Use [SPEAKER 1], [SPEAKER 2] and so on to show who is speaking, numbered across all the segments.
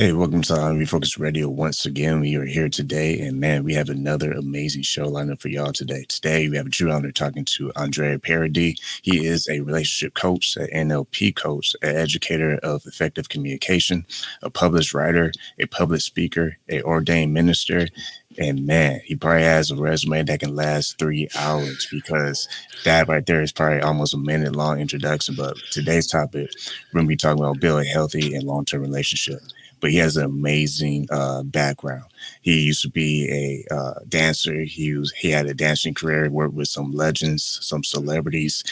[SPEAKER 1] Hey, welcome to I Am Refocused Radio. Once again, we are here today, and man, we have another amazing show lined up for y'all today. Today, we have a true honor talking to Andre Paradis. He is a relationship coach, an NLP coach, an educator of effective communication, a published writer, a public speaker, a ordained minister. And man, he probably has a resume that can last 3 hours because that right there is probably almost a minute long introduction. But today's topic, we're going to be talking about building healthy and long term relationships, but he has an amazing background. He used to be a dancer. He had a dancing career. Worked with some legends, some celebrities.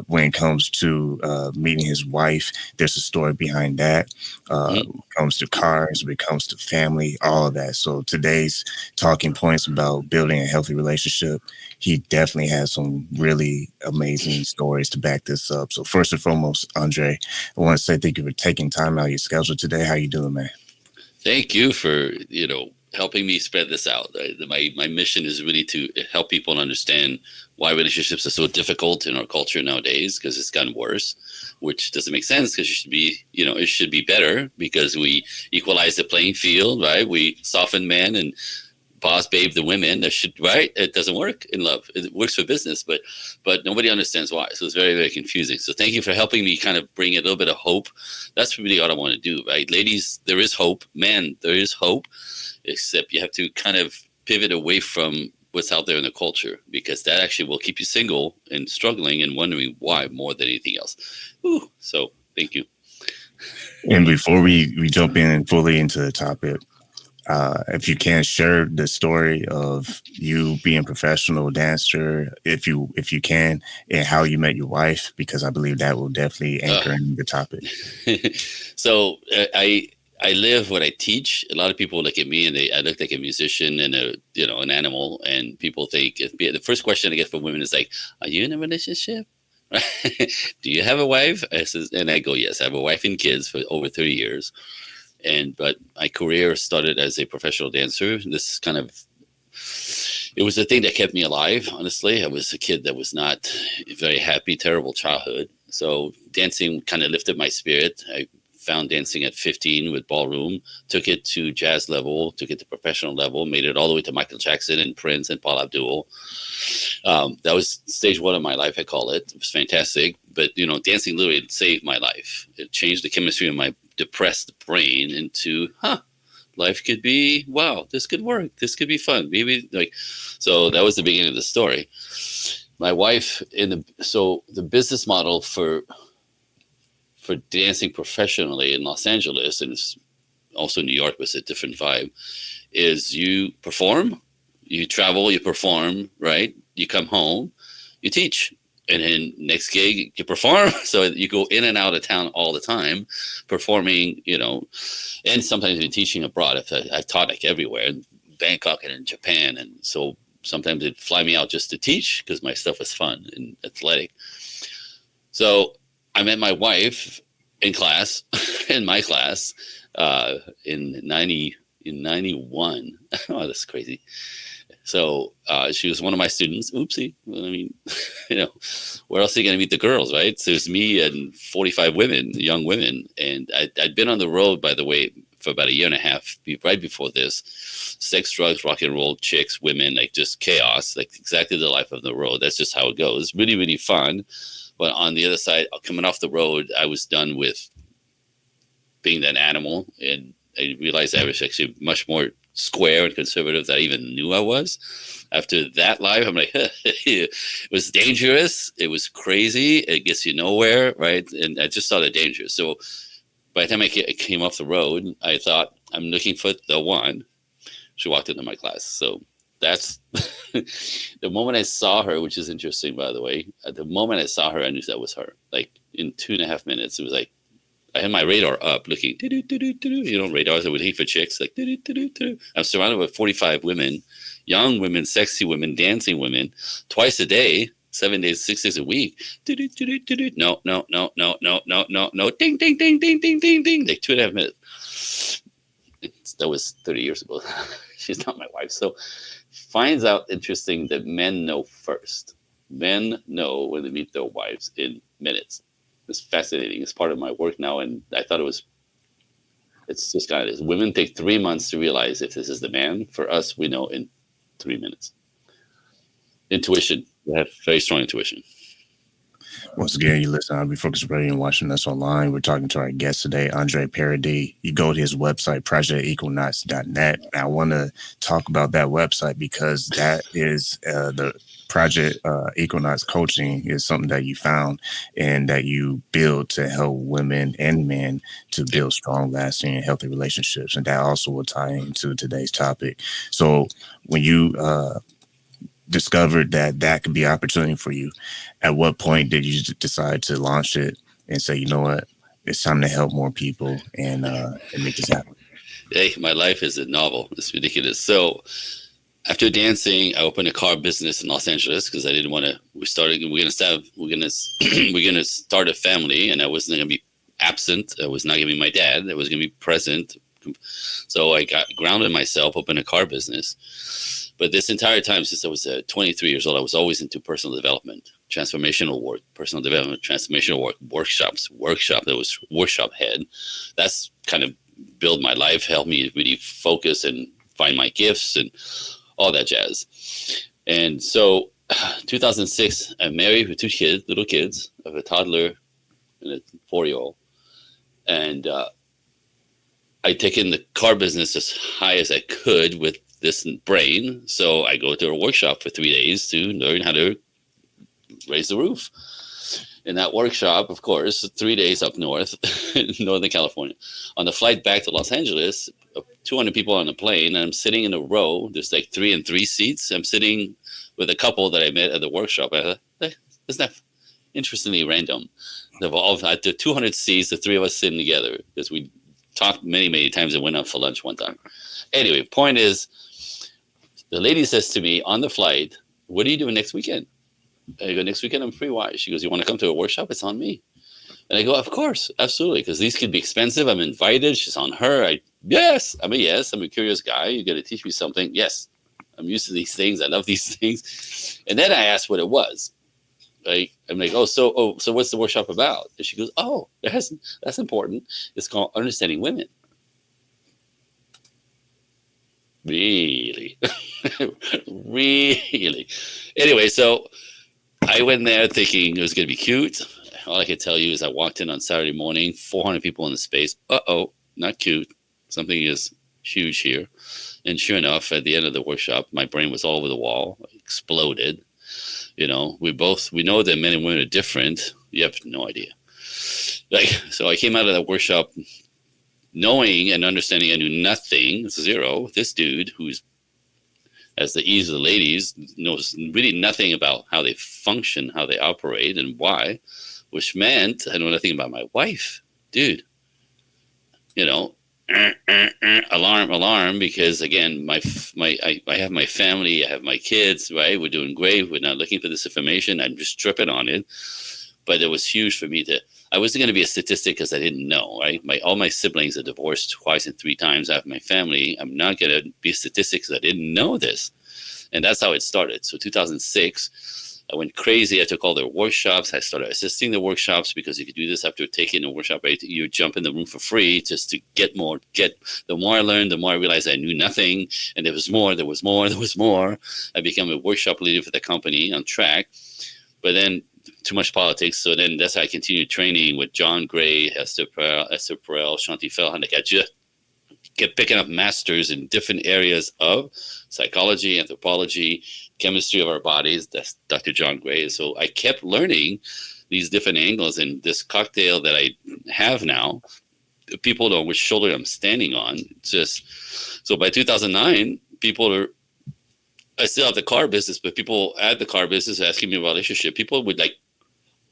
[SPEAKER 1] When it comes to meeting his wife, there's a story behind that. When it comes to cars, when it comes to family, all of that. So today's talking points about building a healthy relationship, he definitely has some really amazing stories to back this up. So first and foremost, Andre, I want to say thank you for taking time out of your schedule today. How you doing, man?
[SPEAKER 2] Thank you for, helping me spread this out. My mission is really to help people understand why relationships are so difficult in our culture nowadays, because it's gotten worse, which doesn't make sense because it should be better because we equalize the playing field, right? We soften men and boss babe the women. Right? It doesn't work in love. It works for business, but nobody understands why. So it's very, very confusing. So thank you for helping me kind of bring a little bit of hope. That's really all I want to do, right? Ladies, there is hope. Men, there is hope, except you have to kind of pivot away from what's out there in the culture, because that actually will keep you single and struggling and wondering why more than anything else. So thank you.
[SPEAKER 1] And before we jump in fully into the topic, if you can share the story of you being a professional dancer, if you can, and how you met your wife, because I believe that will definitely anchor in the topic.
[SPEAKER 2] So I live what I teach. A lot of people look at me and I look like a musician and an animal, and people think the first question I get from women is like, "Are you in a relationship? Do you have a wife?" And I go, "Yes, I have a wife and kids for over 30 years." But my career started as a professional dancer. It was the thing that kept me alive. Honestly, I was a kid that was not very happy, terrible childhood. So dancing kind of lifted my spirit. I found dancing at 15 with ballroom, took it to jazz level, took it to professional level, made it all the way to Michael Jackson and Prince and Paula Abdul. That was stage one of my life, I call it. It was fantastic. But, dancing literally saved my life. It changed the chemistry of my depressed brain into, life could be, wow, this could work. This could be fun. Maybe so that was the beginning of the story. My wife the business model for dancing professionally in Los Angeles, and also New York was a different vibe, is you perform, you travel, you perform, right? You come home, you teach. And then next gig, you perform. So you go in and out of town all the time, performing, and sometimes even teaching abroad. I've taught everywhere, in Bangkok and in Japan. And so sometimes they'd fly me out just to teach because my stuff was fun and athletic. So I met my wife in class, in my class, in 91. Oh, that's crazy. So she was one of my students. Oopsie. I mean, where else are you going to meet the girls, right? So there's me and 45 women, young women. And I'd been on the road, by the way, for about a year and a half, right before this. Sex, drugs, rock and roll, chicks, women, like just chaos, like exactly the life of the road. That's just how it goes. Really, really fun. But on the other side, coming off the road, I was done with being that animal. And I realized I was actually much more square and conservative than I even knew I was. After that life, I'm like, it was dangerous. It was crazy. It gets you nowhere, right? And I just saw the danger. So by the time I came off the road, I thought, I'm looking for the one. She walked into my class. So that's the moment I saw her, which is interesting, by the way. At the moment I saw her, I knew that was her. Like in 2.5 minutes, it was like, I had my radar up looking, radars that would hate for chicks. Like, I'm surrounded with 45 women, young women, sexy women, dancing women, twice a day, 7 days, 6 days a week. No, no, no, no, no, no, no, no, ding, ding, ding, ding, ding, ding, ding. Like 2.5 minutes. That was 30 years ago. She's not my wife. So finds out interesting that men know first. Men know when they meet their wives in minutes. It's fascinating. It's part of my work now, and I thought it was It's just kind of this. Women take 3 months to realize if this is the man. For us, we know in 3 minutes. Intuition. We have very strong intuition.
[SPEAKER 1] Once again, you listen to I Am Refocused Radio and watching us online. We're talking to our guest today, Andre Paradis. You go to his website, projectequinox.net. I want to talk about that website because that is the Project Equinox coaching is something that you found and that you build to help women and men to build strong, lasting, and healthy relationships. And that also will tie into today's topic. So when you discovered that that could be an opportunity for you, at what point did you decide to launch it and say, you know what, it's time to help more people and make this happen?
[SPEAKER 2] Hey, my life is a novel. It's ridiculous. So after dancing, I opened a car business in Los Angeles because I didn't want to. We're gonna start a family, and I wasn't gonna be absent. I was not gonna be my dad. I was gonna be present. So I got grounded myself, opened a car business. But this entire time, since I was 23 years old, I was always into personal development, transformational work, personal development, transformational work, workshops. That was workshop head. That's kind of built my life, helped me really focus and find my gifts and all that jazz. And so 2006, I'm married with 2 kids, little kids. I have a toddler and a 4-year-old. And I'd taken the car business as high as I could with this brain. So I go to a workshop for 3 days to learn how to raise the roof. In that workshop, of course, 3 days up north, in Northern California. On the flight back to Los Angeles, 200 people on the plane, and I'm sitting in a row. There's like 3 and 3 seats. I'm sitting with a couple that I met at the workshop. I thought, hey, isn't that interestingly random? At the 200 seats, the 3 of us sitting together because we talked many, many times and went out for lunch one time. Anyway, point is, the lady says to me on the flight, what are you doing next weekend? I go, next weekend I'm free. Why? She goes, you want to come to a workshop? It's on me. And I go, of course, absolutely, because these could be expensive. I'm invited. She's on her. Yes. I'm a curious guy. You're going to teach me something. Yes. I'm used to these things. I love these things. And then I asked what it was. Right? I'm like, so what's the workshop about? And she goes, that's important. It's called Understanding Women. Really? Really? Anyway, so I went there thinking it was going to be cute. All I could tell you is I walked in on Saturday morning, 400 people in the space. Not cute. Something is huge here. And sure enough, at the end of the workshop, my brain was all over the wall, exploded. We know that men and women are different. You have no idea. So I came out of that workshop knowing and understanding I knew nothing, zero. This dude who's as the ease of the ladies knows really nothing about how they function, how they operate, and why, which meant I know nothing about my wife, dude. Alarm, because again, I have my family, I have my kids, right? We're doing great. We're not looking for this information. I'm just tripping on it. But it was huge for me I wasn't going to be a statistic because I didn't know, right? All my siblings are divorced twice and 3 times. I have my family. I'm not going to be a statistic because I didn't know this. And that's how it started. So 2006, I went crazy. I took all their workshops. I started assisting the workshops because you could do this after taking a workshop. Right? You jump in the room for free just to get more. The more I learned, the more I realized I knew nothing. And there was more. I became a workshop leader for the company on track. But then too much politics. So then that's how I continued training with John Gray, Esther Perel, Shanti Felhan. I just kept picking up masters in different areas of psychology, anthropology, chemistry of our bodies. That's Dr. John Gray. So I kept learning these different angles, and this cocktail that I have now, people know which shoulder I'm standing on. So by 2009, I still have the car business, but people at the car business asking me about relationship. People would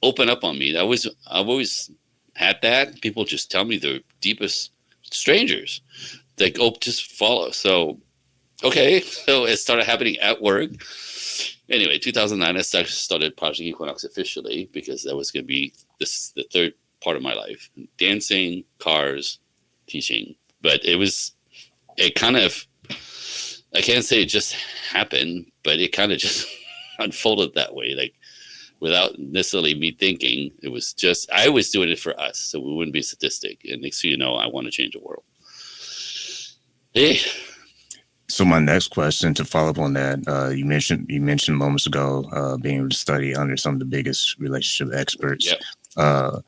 [SPEAKER 2] open up on me. I've always had that. People just tell me their deepest strangers. Just follow. So, okay. So it started happening at work. Anyway, 2009, I started Project Equinox officially because that was going to be the third part of my life. Dancing, cars, teaching. But it kind of, I can't say it just happened, but it kind of just unfolded that way. Without necessarily me thinking, it was just, I was doing it for us. So we wouldn't be a statistic. And next thing you know, I want to change the world. Hey,
[SPEAKER 1] So my next question to follow up on that, you mentioned moments ago being able to study under some of the biggest relationship experts.
[SPEAKER 2] yeah.
[SPEAKER 1] Uh,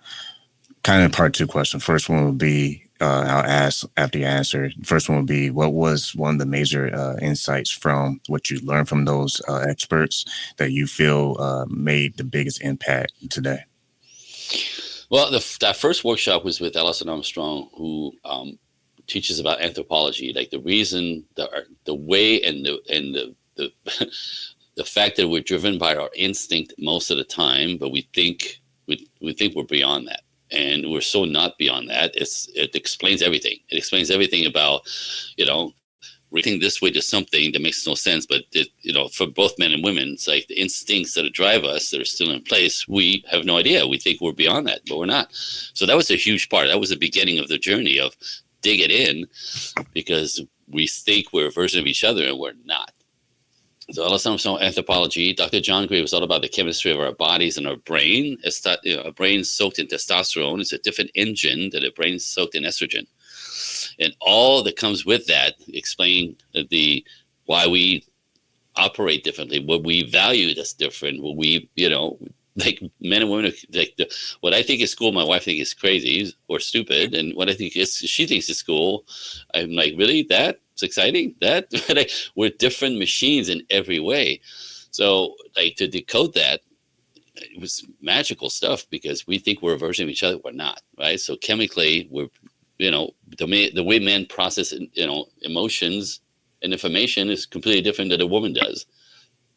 [SPEAKER 1] Kind of part two question. First one would be I'll ask after you answer. First one would be what was one of the major insights from what you learned from those experts that you feel made the biggest impact today?
[SPEAKER 2] Well, that first workshop was with Alison Armstrong, who teaches about anthropology, like the reason, the way, and the the fact that we're driven by our instinct most of the time, but we think we're beyond that, and we're so not beyond that. It explains everything. It explains everything about, reacting this way to something that makes no sense. But for both men and women, it's like the instincts that drive us that are still in place. We have no idea. We think we're beyond that, but we're not. So that was a huge part. That was the beginning of the journey of dig it in, because we think we're a version of each other and we're not. So Alessandro anthropology, Dr. John Gray was all about the chemistry of our bodies and our brain. It's that a brain soaked in testosterone is a different engine than a brain soaked in estrogen, and all that comes with that explain the why we operate differently, what we value that's different, what we like men and women like what I think is cool, my wife thinks is crazy or stupid, and what I think is she thinks is cool, I'm like, really, that it's exciting, that like, we're different machines in every way. So like to decode that, it was magical stuff, because we think we're a version of each other, we're not, right? So chemically we're the way men process emotions and information is completely different than a woman does.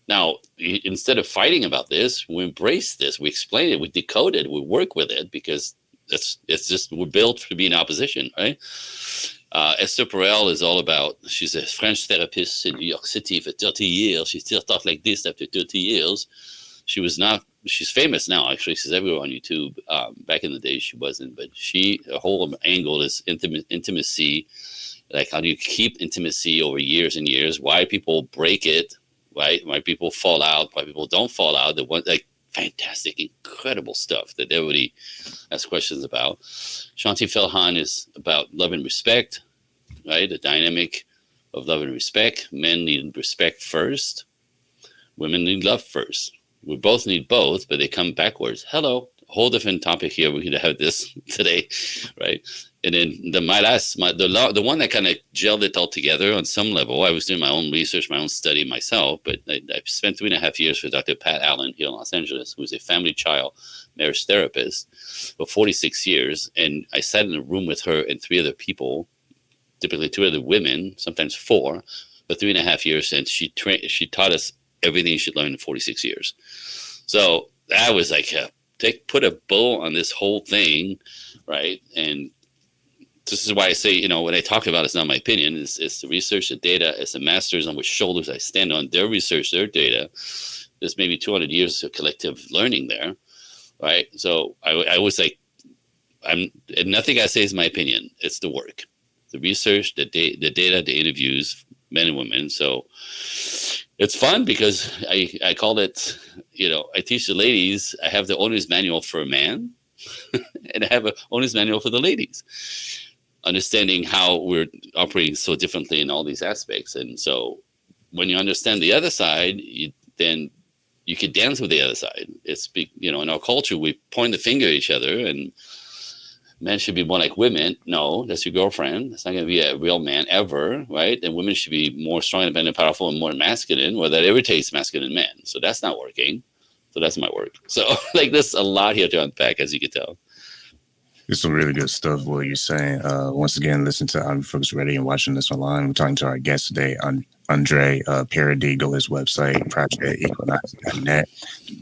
[SPEAKER 2] Now, instead of fighting about this, we embrace this, we explain it, we decode it, we work with it, because it's just we're built to be in opposition, right? Esther Perel is all about, she's a French therapist in New York City for 30 years. She still talks like this after 30 years. She's famous now, actually. She's everywhere on YouTube. Back in the day, she wasn't, but her whole angle is intimacy. Like, how do you keep intimacy over years and years? Why people break it, right? Why people fall out, why people don't fall out. The one, like, fantastic, incredible stuff that everybody has questions about. Shanti Felhan is about love and respect, right? The dynamic of love and respect. Men need respect first. Women need love first. We both need both, but they come backwards. Hello, a whole different topic here. We could have this today, right? And then the one that kind of gelled it all together on some level. I was doing my own research, my own study myself, but I spent 3.5 years with Dr. Pat Allen here in Los Angeles, who's a family child marriage therapist for 46 years. And I sat in a room with her and 3 other people, typically 2 other women, sometimes 4, for 3.5 years. And she taught us everything you should learn in 46 years. So that was like, put a bow on this whole thing, right? And this is why I say, what I talk about is not my opinion. It's the research, the data. It's the masters on which shoulders I stand on. Their research, their data. There's maybe 200 years of collective learning there, right? So I was like, nothing I say is my opinion. It's the work, the research, the data, the interviews, men and women. So it's fun because I call it, I teach the ladies. I have the owner's manual for a man, and I have an owner's manual for the ladies, understanding how we're operating so differently in all these aspects. And so when you understand the other side, then you could dance with the other side. It's, in our culture, we point the finger at each other, and men should be more like women. No, that's your girlfriend. That's not going to be a real man ever, right? And women should be more strong, independent, powerful, and more masculine. Well, that irritates masculine men. So that's not working. So that's my work. So like, there's a lot here to unpack, as you can tell.
[SPEAKER 1] It's some really good stuff, what you're saying. Once again, listen to I Am Refocused Radio and watching this online. We're talking to our guest today, Andre Paradis. Go to his website, projectequinox.net.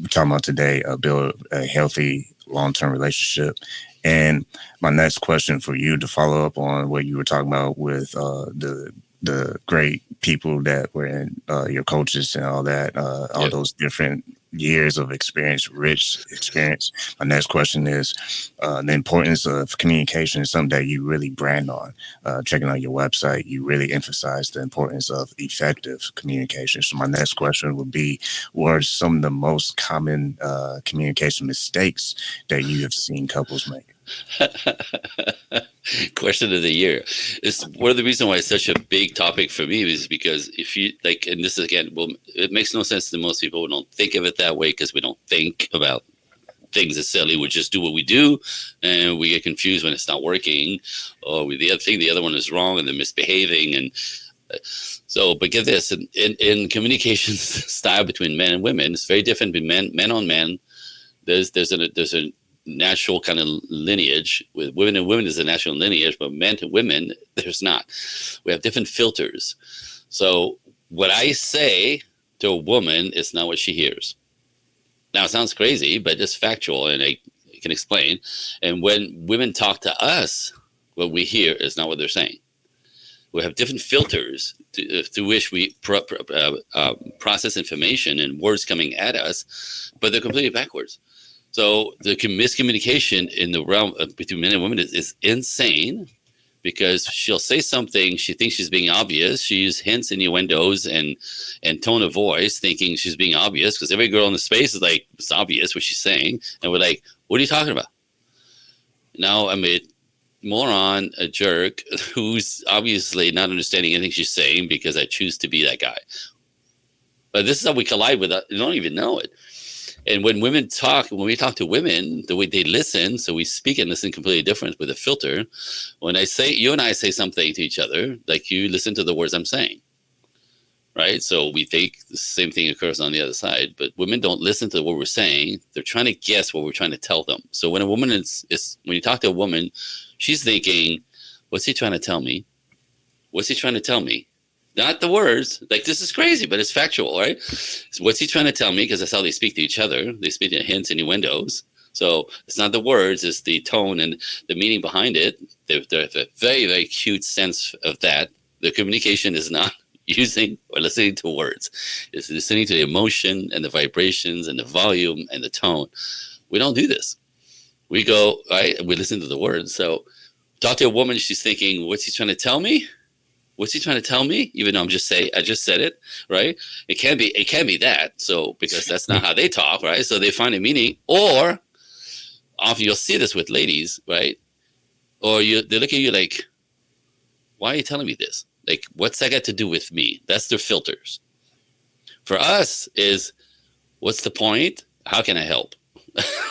[SPEAKER 1] We're talking about today, build a healthy long-term relationship. And my next question for you, to follow up on what you were talking about with the great people that were in your coaches and all that, all those different years of experience, rich experience. My next question is the importance of communication is something that you really brand on. Checking out your website, you really emphasize the importance of effective communication. So my next question would be, what are some of the most common communication mistakes that you have seen couples make?
[SPEAKER 2] Question of the year. It's one of the reasons why it's such a big topic for me is because if you like, and this is again, well, it makes no sense to most people. We don't think of it that way because we don't think about things necessarily. We just do what we do, and we get confused when it's not working, or the other thing, the other one is wrong, and they're misbehaving, and so. But get this, in communication style between men and women, it's very different between men on men. There's a natural kind of lineage with women and women is a natural lineage, but men to women there's not. We have different filters. So what I say to a woman is not what she hears. Now it sounds crazy, but it's factual, and I can explain. And when women talk to us, what we hear is not what they're saying. We have different filters through which we process information and words coming at us, but they're completely backwards. So the miscommunication in the realm between men and women is insane, because she'll say something, she thinks she's being obvious. She uses hints, innuendos, and tone of voice, thinking she's being obvious, because every girl in the space is like, it's obvious what she's saying. And we're like, what are you talking about? Now I'm a moron, a jerk, who's obviously not understanding anything she's saying because I choose to be that guy. But this is how we collide with it. You don't even know it. And when we talk to women, the way they listen, so we speak and listen completely different with a filter. When you and I say something to each other, like you listen to the words I'm saying, right? So we think the same thing occurs on the other side, but women don't listen to what we're saying. They're trying to guess what we're trying to tell them. So when a woman when you talk to a woman, she's thinking, what's he trying to tell me? What's he trying to tell me? Not the words. Like, this is crazy, but it's factual, right? So what's he trying to tell me? Because that's how they speak to each other. They speak in hints and innuendos. So it's not the words, it's the tone and the meaning behind it. They have a very, very acute sense of that. The communication is not using or listening to words. It's listening to the emotion and the vibrations and the volume and the tone. We don't do this. We go, right? We listen to the words. So talk to a woman, she's thinking, what's he trying to tell me? What's he trying to tell me? Even though I just said it, right? It can be that. So because that's not how they talk, right? So they find a meaning, or often you'll see this with ladies, right? Or they look at you like, why are you telling me this? Like, what's that got to do with me? That's their filters. For us is, what's the point? How can I help?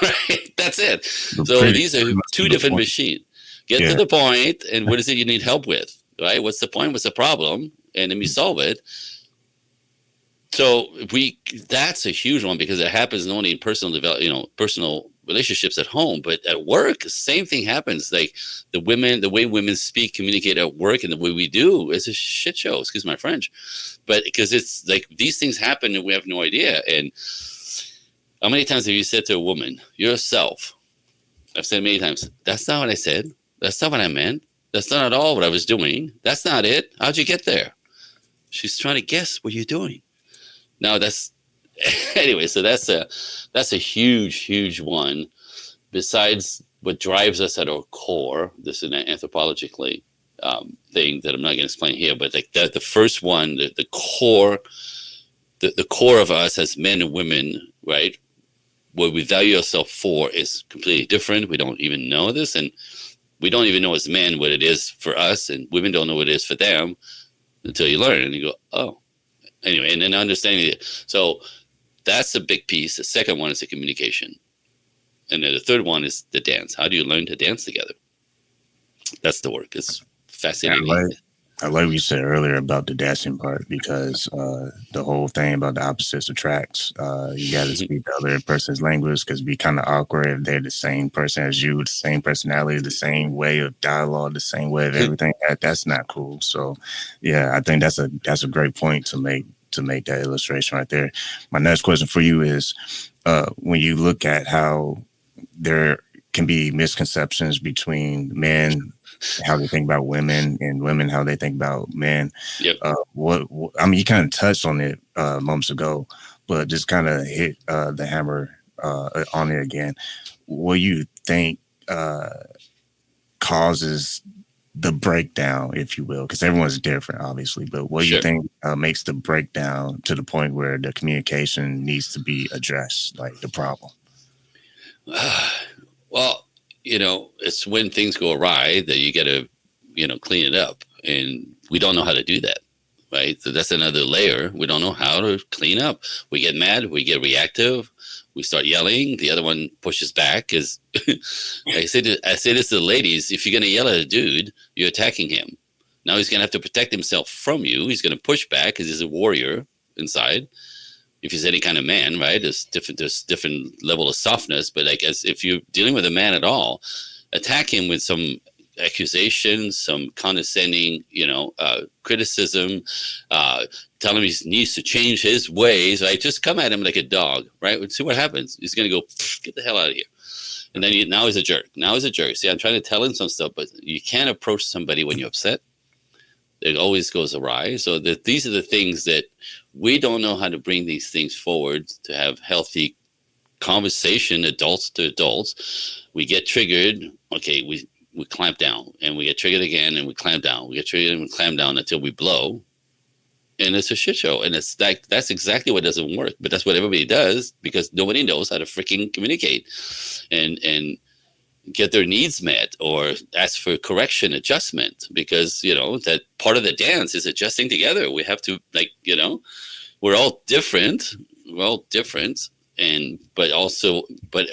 [SPEAKER 2] Right? That's it. So these are two different machines. Get to the point, and what is it you need help with? Right? What's the point? What's the problem? And then we solve it. So that's a huge one, because it happens not only in personal relationships at home, but at work, same thing happens. Like the way women speak, communicate at work, and the way we do is a shit show. Excuse my French, but because it's like these things happen and we have no idea. And how many times have you said to a woman, yourself? I've said many times, that's not what I said. That's not what I meant. That's not at all what I was doing. That's not it. How'd you get there? She's trying to guess what you're doing. Now anyway, so that's a huge one. Besides what drives us at our core, this is an anthropologically thing that I'm not going to explain here, but like that, the first one, the core of us as men and women, right? What we value ourselves for is completely different. We don't even know this, and we don't even know as men what it is for us, and women don't know what it is for them until you learn, and you go, oh. Anyway, and then understanding it. So that's a big piece. The second one is the communication. And then the third one is the dance. How do you learn to dance together? That's the work. It's fascinating.
[SPEAKER 1] I like what you said earlier about the dancing part, because the whole thing about the opposites attracts. You got to speak the other person's language, because it'd be kind of awkward if they're the same person as you, the same personality, the same way of dialogue, the same way of everything. That's not cool. So, yeah, I think that's a great point to make that illustration right there. My next question for you is, when you look at how there can be misconceptions between men, how they think about women, and women how they think about men.
[SPEAKER 2] Yep.
[SPEAKER 1] What I mean, you kind of touched on it moments ago, but just kind of hit the hammer on it again. What do you think causes the breakdown, if you will? Because everyone's different, obviously, but what do you think makes the breakdown to the point where the communication needs to be addressed, like the problem?
[SPEAKER 2] Well, it's when things go awry that you got to, clean it up. And we don't know how to do that. Right. So that's another layer. We don't know how to clean up. We get mad. We get reactive. We start yelling. The other one pushes back because I say this to the ladies. If you're going to yell at a dude, you're attacking him. Now he's going to have to protect himself from you. He's going to push back because he's a warrior inside. If he's any kind of man, right? There's different level of softness. But like as if you're dealing with a man at all, attack him with some accusation, some condescending, criticism, tell him he needs to change his ways, right? Just come at him like a dog, right? See what happens. He's going to go, get the hell out of here. And then now he's a jerk. See, I'm trying to tell him some stuff, but you can't approach somebody when you're upset. It always goes awry. So these are the things that we don't know how to bring these things forward to have healthy conversation, adults to adults. We get triggered. Okay, we clamp down, and we get triggered again, and we clamp down. We get triggered and we clamp down until we blow, and it's a shit show. And it's like that's exactly what doesn't work. But that's what everybody does because nobody knows how to freaking communicate, and get their needs met or ask for correction, adjustment. Because that part of the dance is adjusting together. We have to we're all different. But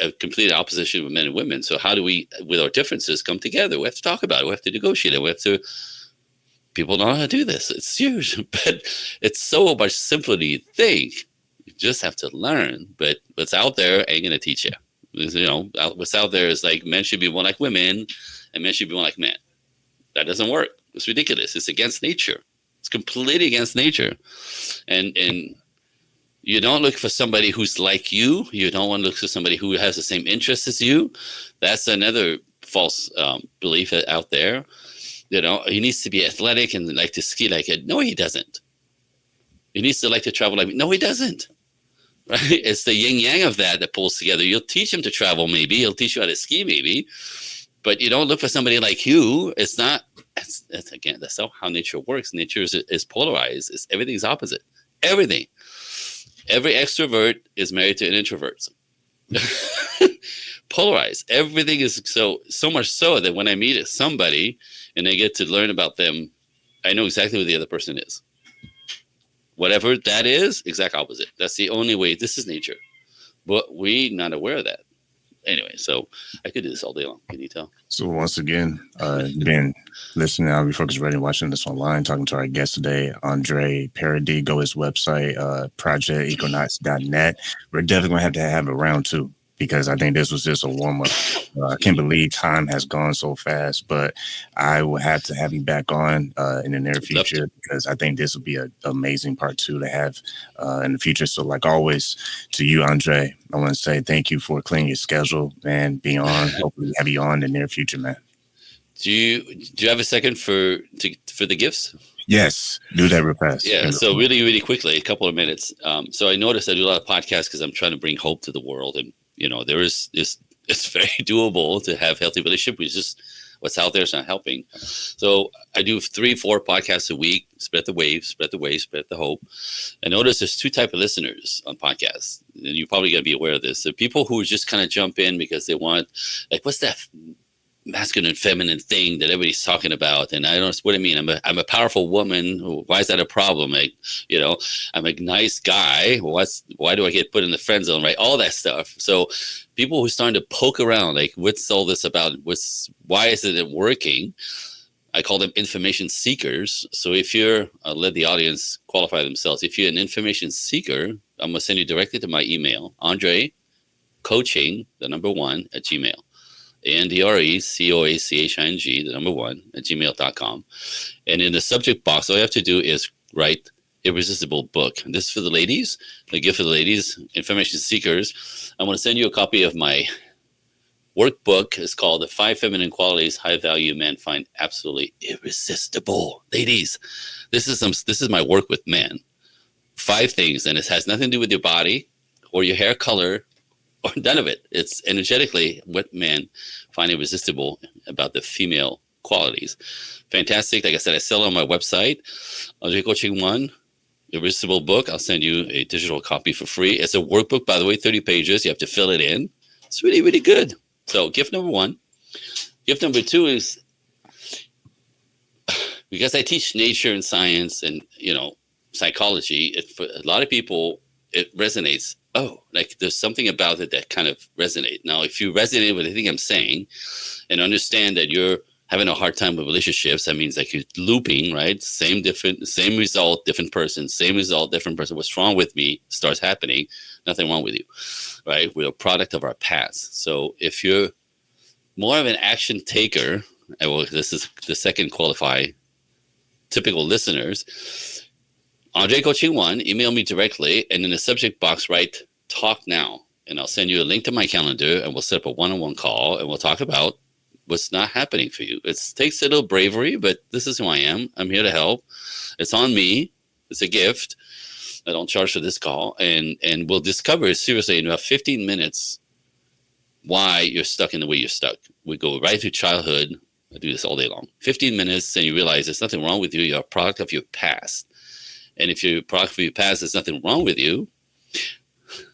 [SPEAKER 2] a complete opposition with men and women. So how do we, with our differences, come together? We have to talk about it. We have to negotiate it. People don't know how to do this. It's huge, but it's so much simpler than you think. You just have to learn. But what's out there ain't going to teach you. What's out there is like men should be more like women and men should be more like men. That doesn't work. It's ridiculous. It's against nature. It's completely against nature. And you don't look for somebody who's like you. You don't want to look for somebody who has the same interests as you. That's another false belief out there. He needs to be athletic and like to ski like it. No, he doesn't. He needs to like to travel like me. No, he doesn't. Right? It's the yin yang of that pulls together. You'll teach him to travel, maybe. He'll teach you how to ski, maybe. But you don't look for somebody like you. It's not. Again, that's how nature works. Nature is polarized. Everything's opposite. Everything. Every extrovert is married to an introvert. Polarized. Everything is so much so that when I meet somebody and I get to learn about them, I know exactly what the other person is. Whatever that is, exact opposite. That's the only way. This is nature. But we're not aware of that. Anyway, so I could do this all day long. Can you tell?
[SPEAKER 1] So once again, been listening to I Am Refocused Radio, watching this online, talking to our guest today, Andre Paradis. Go his website, projectequinox.net. We're definitely going to have a round two because I think this was just a warm-up. I can't believe time has gone so fast, but I will have to have you back on in the near future because I think this will be an amazing part two to have in the future. So like always, to you, Andre, I want to say thank you for clearing your schedule and being on. Hopefully have you on in the near future, man.
[SPEAKER 2] Do you have a second for the gifts?
[SPEAKER 1] Yes, do that real fast.
[SPEAKER 2] Yeah, so really, really quickly, a couple of minutes. So I noticed I do a lot of podcasts because I'm trying to bring hope to the world. And, it's very doable to have healthy relationship. We just, what's out there is not helping. So I do 3-4 podcasts a week, spread the wave, spread the hope. I notice there's two types of listeners on podcasts. And you're probably going to be aware of this. The people who just kind of jump in because they want, like, what's that masculine and feminine thing that everybody's talking about, and I don't know what I mean. I'm a powerful woman. Why is that a problem? Like, I'm a nice guy. Why do I get put in the friend zone? Right, all that stuff. So people who are starting to poke around, like, what's all this about? Why isn't it working? I call them information seekers. So if you're, let the audience qualify themselves. If you're an information seeker, I'm gonna send you directly to my email, Andre Coaching, the number 1 at Gmail. AndreCoaching, the number 1 at gmail.com. And in the subject box, all you have to do is write Irresistible Book. And this is for the ladies, the gift for the ladies, information seekers. I'm going to send you a copy of my workbook. It's called The 5 Feminine Qualities High Value Men Find Absolutely Irresistible. Ladies, this is my work with men. 5 things, and it has nothing to do with your body or your hair color, or none of it. It's energetically what men find irresistible about the female qualities. Fantastic. Like I said, I sell on my website, Andre Coaching 1, Irresistible Book. I'll send you a digital copy for free. It's a workbook, by the way, 30 pages. You have to fill it in. It's really, really good. So gift number 1, Gift number 2 is because I teach nature and science and, psychology, for a lot of people, it resonates. Oh, like there's something about it that kind of resonate. Now, if you resonate with anything I'm saying and understand that you're having a hard time with relationships, that means like you're looping, right? Same result, different person, same result, different person. What's wrong with me starts happening. Nothing wrong with you, right? We're a product of our past. So if you're more of an action taker, this is the second qualify typical listeners. Andre Coaching 1, email me directly, and in the subject box write talk now, and I'll send you a link to my calendar, and we'll set up a one-on-one call, and we'll talk about what's not happening for you. It takes a little bravery, but this is who I am. I'm here to help. It's on me. It's a gift. I don't charge for this call, and we'll discover seriously in about 15 minutes why you're stuck in the way you're stuck. We go right through childhood. I do this all day long. 15 minutes, and you realize there's nothing wrong with you. You're a product of your past. And if you're a product of your past, there's nothing wrong with you,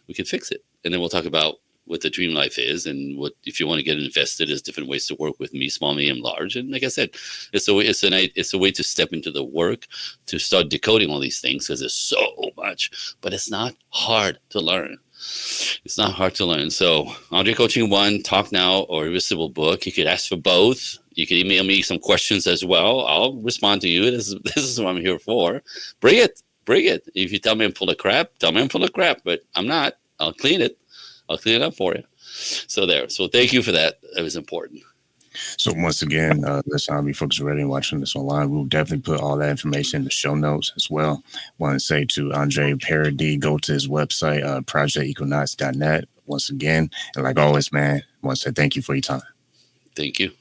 [SPEAKER 2] we can fix it. And then we'll talk about what the dream life is and what, if you want to get invested, there's different ways to work with me, small, medium, large. And like I said, it's a way to step into the work, to start decoding all these things, because there's so much, but it's not hard to learn. It's not hard to learn. So Andre Coaching 1, Talk Now, or Irresistible Book. You could ask for both. You can email me some questions as well. I'll respond to you. This is what I'm here for. Bring it. If you tell me I'm full of crap, tell me I'm full of crap, but I'm not. I'll clean it. I'll clean it up for you. So thank you for that. That was important.
[SPEAKER 1] So once again, listen, if folks are ready and watching this online, we'll definitely put all that information in the show notes as well. Want to say to Andre Paradis, go to his website, projectequinox.net once again. And like always, man, I want to say thank you for your time.
[SPEAKER 2] Thank you.